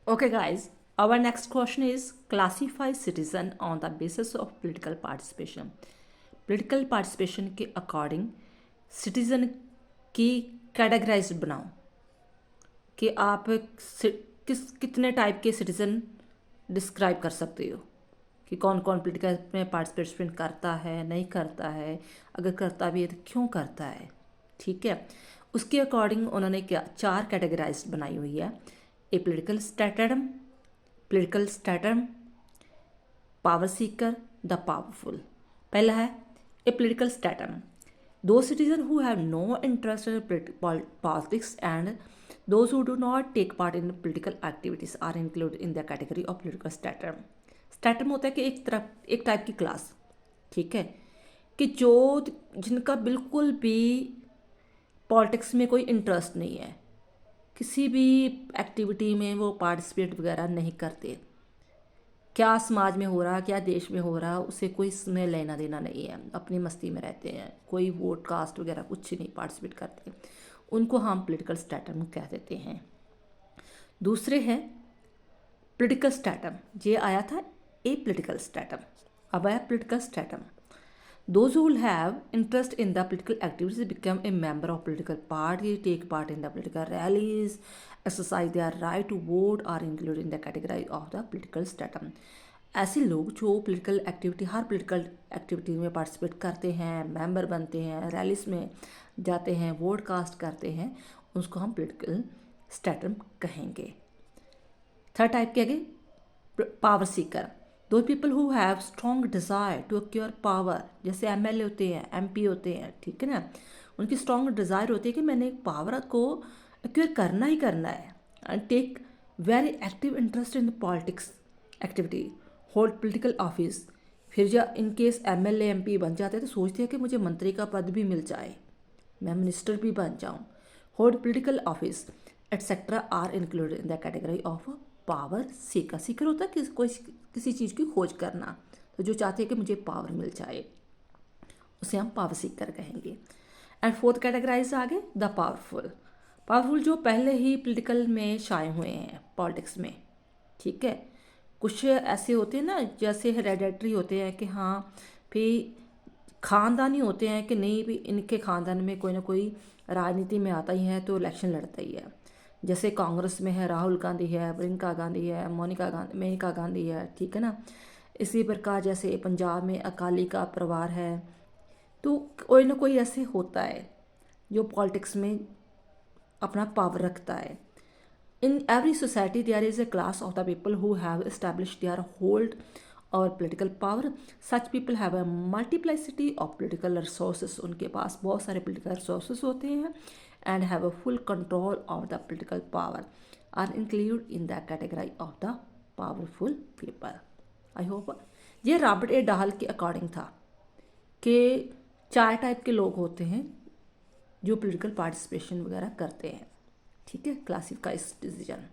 Okay, guys, our next question is classify citizen on the basis of political participation. Political participation के according citizen की categorise बनाओ कि आप कितने type के सिटीज़न डिस्क्राइब कर सकते हो कि कौन कौन पॉलिटिकल में पार्टिसिपेशन करता है, नहीं करता है, अगर करता भी है तो क्यों करता है। ठीक है, उसके अकॉर्डिंग उन्होंने क्या 4 कैटेगराइज बनाई हुई है। A political stratum, power seeker, the powerful. पहला है ए पोलिटिकल स्टैटम, दो citizen who have no interest in politics and those who do not take part in political activities are included in the category of political statum. Statham होता है कि एक type की class, ठीक है, कि जो जिनका बिल्कुल भी पॉलिटिक्स में कोई इंटरेस्ट नहीं है, किसी भी एक्टिविटी में वो पार्टिसिपेट वगैरह नहीं करते, क्या समाज में हो रहा, क्या देश में हो रहा, उसे कोई इसमें लेना देना नहीं है, अपनी मस्ती में रहते हैं, कोई वोट कास्ट वगैरह कुछ नहीं पार्टिसिपेट करते, उनको हम पॉलिटिकल स्टैटम कह देते हैं। दूसरे हैं पॉलिटिकल स्टैटम, ये आया था ए पॉलिटिकल स्टैटम, अब आया political Statham. Those who have interest in the political activities become a member of political party, take part in the political rallies, exercise their right to vote, are included in the category of the political stratum. ऐसे लोग जो political activity हर political activity में participate करते हैं, member बनते हैं, rallies में जाते हैं, वोट कास्ट करते हैं, उसको हम पॉलिटिकल स्टैटम कहेंगे। थर्ड टाइप के आगे power seeker, those people who have strong desire to acquire power, जैसे एमएलए होते हैं, एमपी होते हैं, ठीक है ना, उनकी स्ट्रॉन्ग डिज़ायर होती है कि मैंने पावर को एक्योर करना ही करना है, and take very active interest in politics activity, hold political office. फिर जब इन केस एमएलए एमपी बन जाते हैं तो सोचते हैं कि मुझे मंत्री का पद भी मिल जाए, मैं मिनिस्टर भी बन जाऊँ, hold political office etcetera are included in the category of power seeker. Seeker होता है कि किसी चीज़ की खोज करना, तो जो चाहते हैं कि मुझे पावर मिल जाए उसे हम पावर सीकर कहेंगे। एंड फोर्थ कैटेगराइज आगे द पावरफुल, पावरफुल जो पहले ही पॉलिटिकल में शाये हुए हैं पॉलिटिक्स में, ठीक है। कुछ ऐसे होते हैं ना, जैसे हेरेडिटरी होते हैं कि हाँ फिर ख़ानदानी होते हैं कि नहीं भी इनके ख़ानदान में कोई ना कोई राजनीति में आता ही है तो इलेक्शन लड़ता ही है, जैसे कांग्रेस में है राहुल गांधी है, प्रियंका गांधी है, मेनका गांधी है, ठीक है ना। इसी प्रकार जैसे पंजाब में अकाली का परिवार है, तो कोई ना कोई ऐसे होता है जो पॉलिटिक्स में अपना पावर रखता है। In every society there is a class of the people who have established their hold और political power. Such people have a multiplicity of political resources. उनके पास बहुत सारे political resources होते हैं and have a full control of the political power, are included in the category of the powerful people. I hope ये Robert ए Dahl के according था कि 4 type के लोग होते हैं जो पॉलिटिकल पार्टिसिपेशन वगैरह करते हैं, ठीक है, क्लासिफाइज डिसीजन।